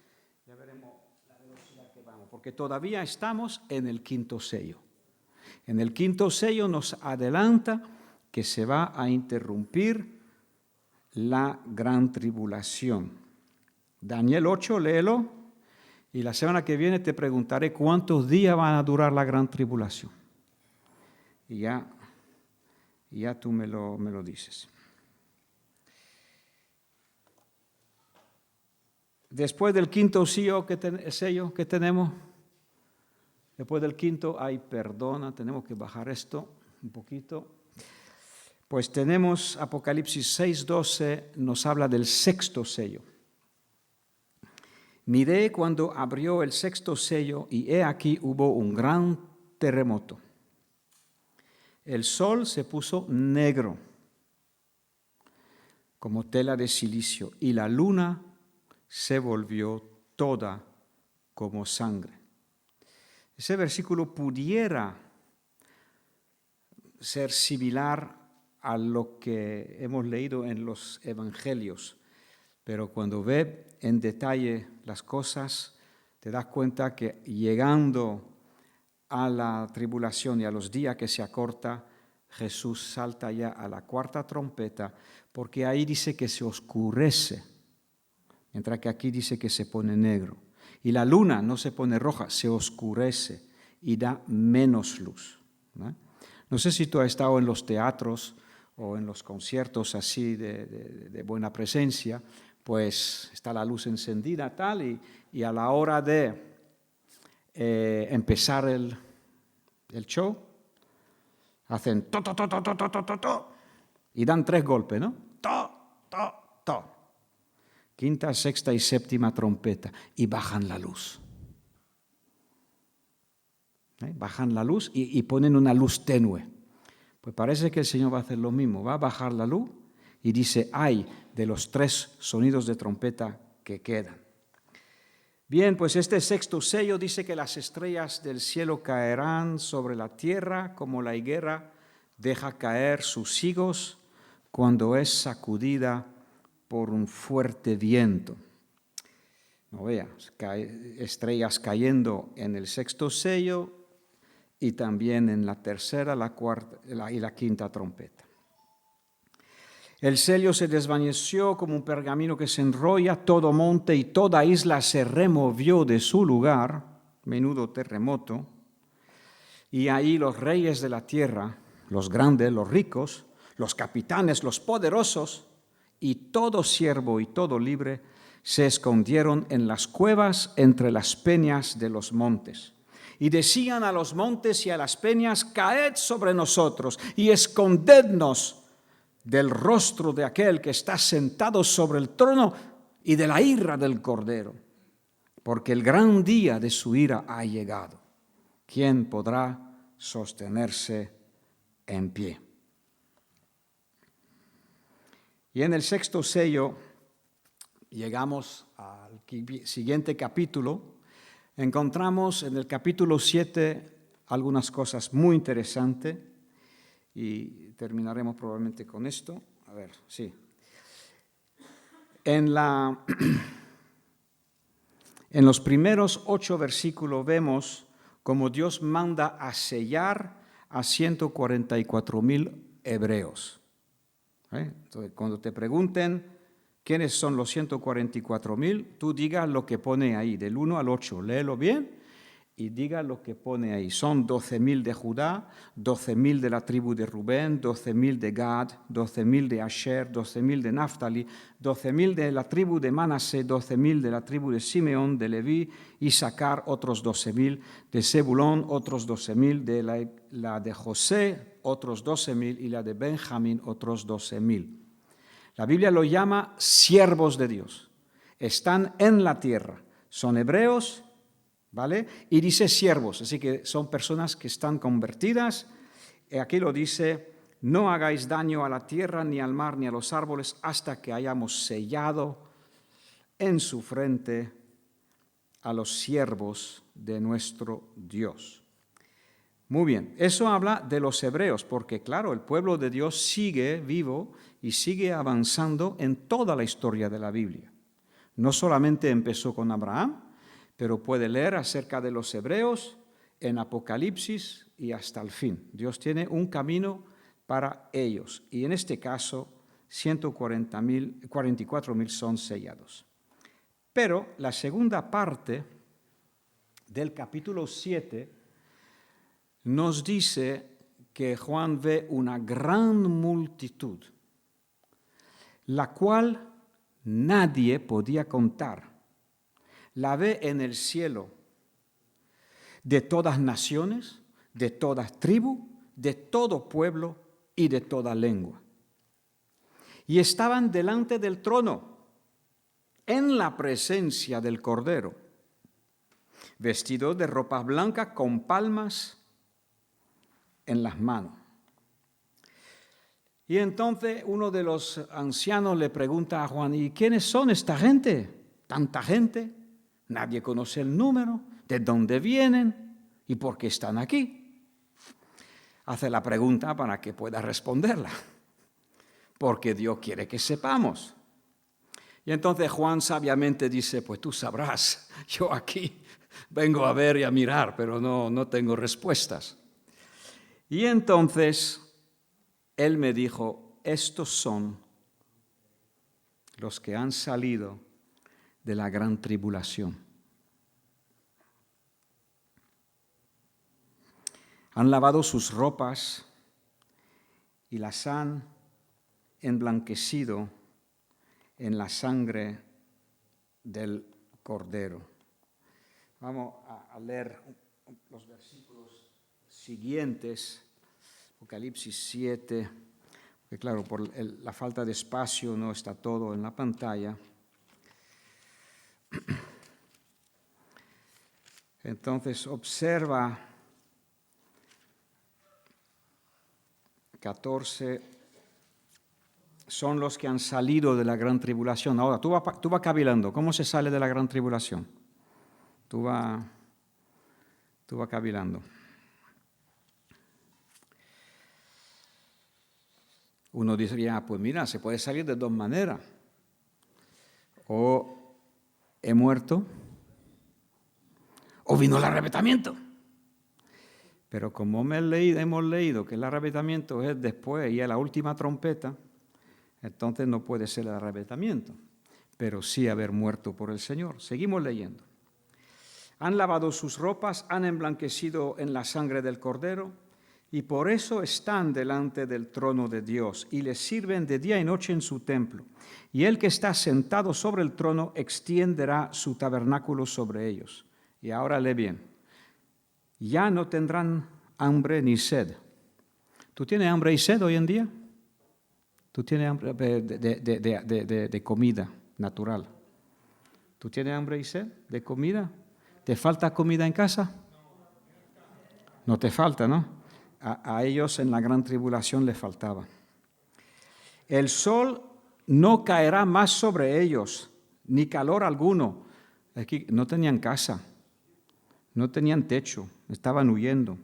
Ya veremos la velocidad que vamos, porque todavía estamos en el 5º sello. En el 5º sello nos adelanta que se va a interrumpir la gran tribulación. Daniel 8, léelo, y la semana que viene te preguntaré cuántos días van a durar la gran tribulación. Y ya tú me lo dices. Después del 5º sello que tenemos, después del 5º hay perdona, tenemos que bajar esto un poquito. Pues tenemos Apocalipsis 6:12, nos habla del 6º sello. Miré cuando abrió el 6º sello y he aquí hubo un gran terremoto. El sol se puso negro como tela de silicio y la luna se volvió toda como sangre. Ese versículo pudiera ser similar a lo que hemos leído en los evangelios, pero cuando ve en detalle las cosas, te das cuenta que llegando a la tribulación y a los días que se acorta, Jesús salta ya a la cuarta trompeta, porque ahí dice que se oscurece, mientras que aquí dice que se pone negro. Y la luna no se pone roja, se oscurece y da menos luz, ¿no? No sé si tú has estado en los teatros o en los conciertos así de buena presencia, pues está la luz encendida tal, y a la hora de empezar el show, hacen to, to, to, to, to, to, to, to, y dan 3 golpes, ¿no? To, to, to. Quinta, sexta y séptima trompeta, y bajan la luz. Bajan la luz y ponen una luz tenue. Pues parece que el Señor va a hacer lo mismo, va a bajar la luz y dice, ay, de los 3 sonidos de trompeta que quedan. Bien, pues este sexto sello dice que las estrellas del cielo caerán sobre la tierra como la higuera deja caer sus higos cuando es sacudida por un fuerte viento. No veas, estrellas cayendo en el sexto sello y también en la tercera, la cuarta y la quinta trompeta. El sello se desvaneció como un pergamino que se enrolla, todo monte y toda isla se removió de su lugar, menudo terremoto, y ahí los reyes de la tierra, los grandes, los ricos, los capitanes, los poderosos, y todo siervo y todo libre, se escondieron en las cuevas entre las peñas de los montes. Y decían a los montes y a las peñas, caed sobre nosotros y escondednos del rostro de aquel que está sentado sobre el trono y de la ira del Cordero, porque el gran día de su ira ha llegado. ¿Quién podrá sostenerse en pie? Y en el sexto sello llegamos al siguiente capítulo. Encontramos en el capítulo 7 algunas cosas muy interesantes y terminaremos probablemente con esto. A ver, sí. En los primeros 8 versículos vemos cómo Dios manda a sellar a 144,000 hebreos. Entonces, cuando te pregunten quiénes son los 144,000, tú diga lo que pone ahí, del 1 al 8, léelo bien y diga lo que pone ahí. Son 12,000 de Judá, 12,000 de la tribu de Rubén, 12,000 de Gad, 12,000 de Asher, 12,000 de Naftali, 12,000 de la tribu de Manasé, 12,000 de la tribu de Simeón, de Leví, Isaacar, otros 12,000, de Zebulón, otros 12,000, de la de José, otros 12,000, y la de Benjamín, otros 12,000. La Biblia lo llama siervos de Dios. Están en la tierra, son hebreos, ¿vale? Y dice siervos, así que son personas que están convertidas. Aquí lo dice, no hagáis daño a la tierra, ni al mar, ni a los árboles, hasta que hayamos sellado en su frente a los siervos de nuestro Dios. Muy bien, eso habla de los hebreos, porque claro, el pueblo de Dios sigue vivo y sigue avanzando en toda la historia de la Biblia. No solamente empezó con Abraham, pero puede leer acerca de los hebreos en Apocalipsis y hasta el fin. Dios tiene un camino para ellos y en este caso 144,000 son sellados. Pero la segunda parte del capítulo 7 nos dice que Juan ve una gran multitud, la cual nadie podía contar. La ve en el cielo, de todas naciones, de todas tribus, de todo pueblo y de toda lengua. Y estaban delante del trono, en la presencia del Cordero, vestidos de ropas blancas con palmas en las manos. Y entonces uno de los ancianos le pregunta a Juan, ¿y quiénes son esta gente? ¿Tanta gente? Nadie conoce el número, de dónde vienen y por qué están aquí. Hace la pregunta para que pueda responderla, porque Dios quiere que sepamos. Y entonces Juan sabiamente dice, pues tú sabrás, yo aquí vengo a ver y a mirar, pero no tengo respuestas. Y entonces él me dijo, estos son los que han salido de la gran tribulación. Han lavado sus ropas y las han emblanquecido en la sangre del Cordero. Vamos a leer los versículos siguientes, Apocalipsis 7, porque claro, por la falta de espacio no está todo en la pantalla. Entonces observa 14, son los que han salido de la gran tribulación. Ahora, tú vas cavilando, ¿cómo se sale de la gran tribulación? Tú vas cavilando. Uno diría, pues mira, se puede salir de dos maneras. O he muerto, o vino el arrebatamiento. Pero como hemos leído que el arrebatamiento es después y es la última trompeta, entonces no puede ser el arrebatamiento, pero sí haber muerto por el Señor. Seguimos leyendo. Han lavado sus ropas, han emblanquecido en la sangre del Cordero, y por eso están delante del trono de Dios, y le sirven de día y noche en su templo. Y el que está sentado sobre el trono extenderá su tabernáculo sobre ellos. Y ahora lee bien. Ya no tendrán hambre ni sed. ¿Tú tienes hambre y sed hoy en día? ¿Tú tienes hambre de comida natural? ¿Tú tienes hambre y sed de comida? ¿Te falta comida en casa? No te falta, ¿no? A ellos en la gran tribulación les faltaba. El sol no caerá más sobre ellos, ni calor alguno. Aquí no tenían casa, no tenían techo, estaban huyendo.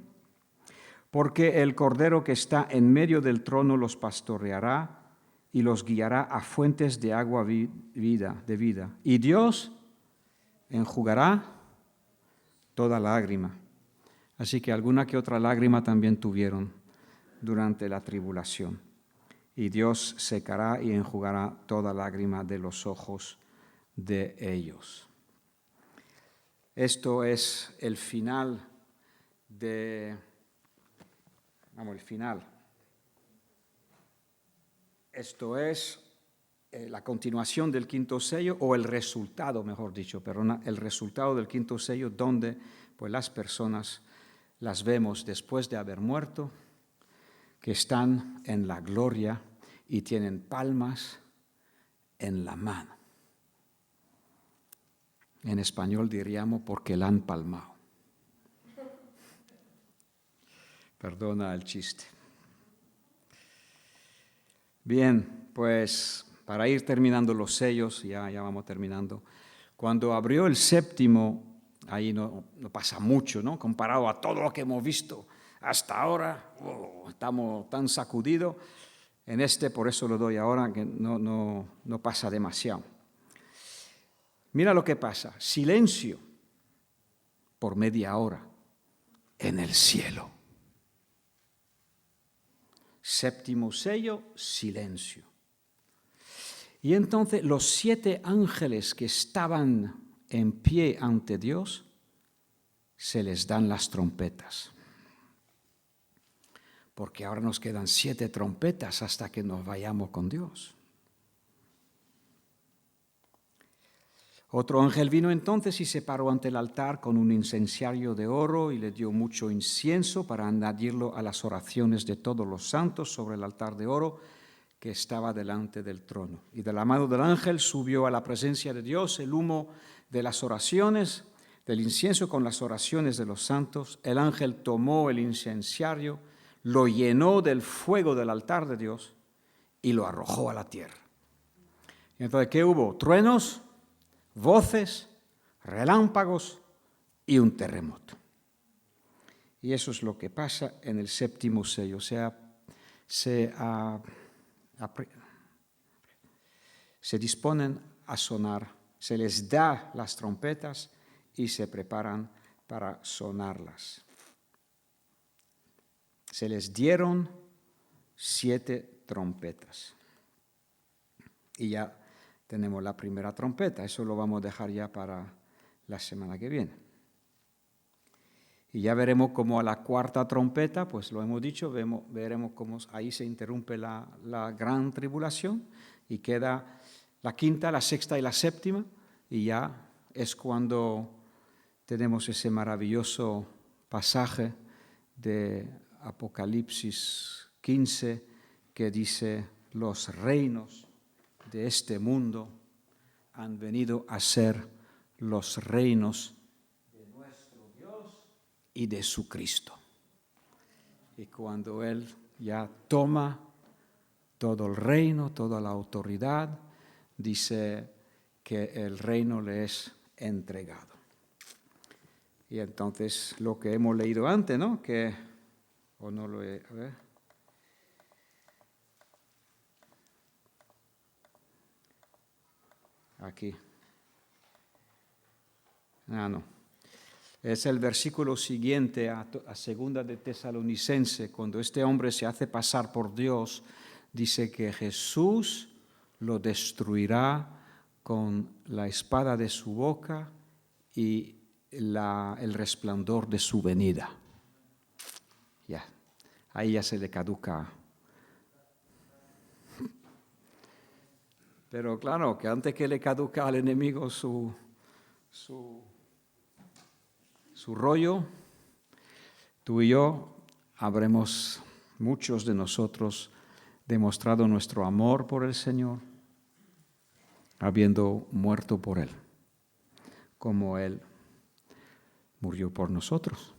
Porque el Cordero que está en medio del trono los pastoreará y los guiará a fuentes de agua de vida. Y Dios enjugará toda lágrima. Así que alguna que otra lágrima también tuvieron durante la tribulación. Y Dios secará y enjugará toda lágrima de los ojos de ellos. Esto es el final Esto es la continuación del quinto sello, o el resultado, mejor dicho, el resultado del quinto sello, donde pues las personas las vemos después de haber muerto, que están en la gloria y tienen palmas en la mano. En español diríamos porque la han palmado. Perdona el chiste. Bien, pues para ir terminando los sellos, ya vamos terminando. Cuando abrió el séptimo, ahí no pasa mucho, ¿no? Comparado a todo lo que hemos visto hasta ahora, estamos tan sacudidos. En por eso lo doy ahora, que no pasa demasiado. Mira lo que pasa, silencio por media hora en el cielo. Séptimo sello, silencio. Y entonces los 7 ángeles que estaban en pie ante Dios, se les dan las trompetas. Porque ahora nos quedan 7 trompetas hasta que nos vayamos con Dios. Otro ángel vino entonces y se paró ante el altar con un incensario de oro y le dio mucho incienso para añadirlo a las oraciones de todos los santos sobre el altar de oro que estaba delante del trono. Y de la mano del ángel subió a la presencia de Dios el humo de las oraciones, del incienso con las oraciones de los santos. El ángel tomó el incensario, lo llenó del fuego del altar de Dios y lo arrojó a la tierra. Y entonces, ¿qué hubo? Truenos, voces, relámpagos y un terremoto. Y eso es lo que pasa en el séptimo sello. O sea, se disponen a sonar, se les da las trompetas y se preparan para sonarlas. Se les dieron 7 trompetas. Y ya tenemos la primera trompeta. Eso lo vamos a dejar ya para la semana que viene. Y ya veremos cómo a la cuarta trompeta, pues lo hemos dicho, veremos cómo ahí se interrumpe la gran tribulación y queda la quinta, la sexta y la séptima. Y ya es cuando tenemos ese maravilloso pasaje de Apocalipsis 15 que dice: los reinos de este mundo han venido a ser los reinos de nuestro Dios y de su Cristo. Y cuando Él ya toma todo el reino, toda la autoridad, dice que el reino le es entregado. Y entonces lo que hemos leído antes, ¿no? O no lo he... A ver. Aquí. No. Es el versículo siguiente a segunda de Tesalonicense, cuando este hombre se hace pasar por Dios, dice que Jesús lo destruirá con la espada de su boca y el resplandor de su venida. Ya, ahí ya se le caduca. Pero claro, que antes que le caduca al enemigo su rollo, tú y yo habremos, muchos de nosotros, demostrado nuestro amor por el Señor, habiendo muerto por Él, como Él murió por nosotros.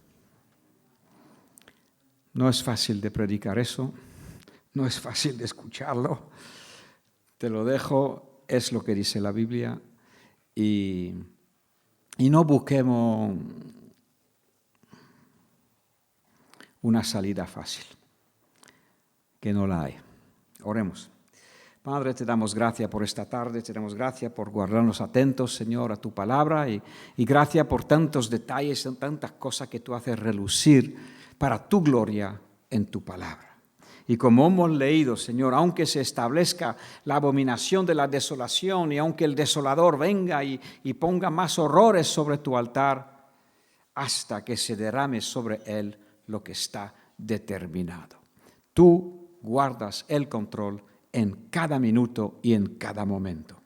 No es fácil de predicar eso, no es fácil de escucharlo. Te lo dejo, es lo que dice la Biblia, y no busquemos una salida fácil, que no la hay. Oremos. Padre, te damos gracias por esta tarde, te damos gracias por guardarnos atentos, Señor, a tu palabra, y gracias por tantos detalles, tantas cosas que tú haces relucir para tu gloria en tu palabra. Y como hemos leído, Señor, aunque se establezca la abominación de la desolación y aunque el desolador venga y ponga más horrores sobre tu altar, hasta que se derrame sobre él lo que está determinado. Tú guardas el control en cada minuto y en cada momento.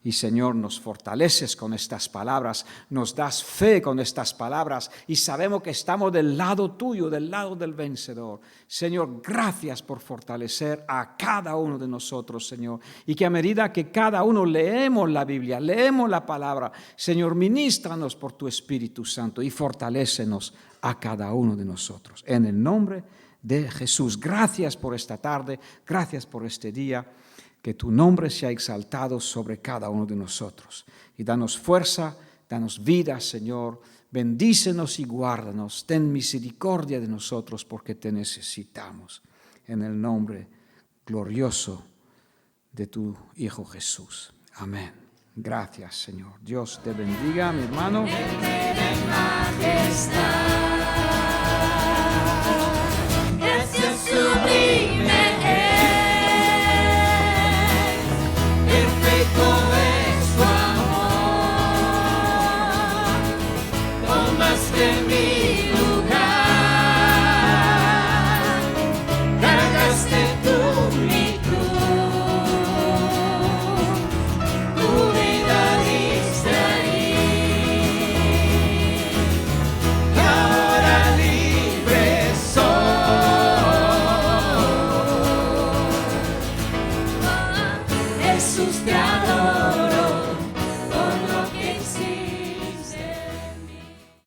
Y Señor, nos fortaleces con estas palabras, nos das fe con estas palabras y sabemos que estamos del lado tuyo, del lado del vencedor. Señor, gracias por fortalecer a cada uno de nosotros, Señor. Y que a medida que cada uno leemos la Biblia, leemos la palabra, Señor, ministranos por tu Espíritu Santo y fortalécenos a cada uno de nosotros. En el nombre de Jesús, gracias por esta tarde, gracias por este día. Que tu nombre sea exaltado sobre cada uno de nosotros. Y danos fuerza, danos vida, Señor. Bendícenos y guárdanos. Ten misericordia de nosotros porque te necesitamos. En el nombre glorioso de tu Hijo Jesús. Amén. Gracias, Señor. Dios te bendiga, mi hermano. Gracias sublime.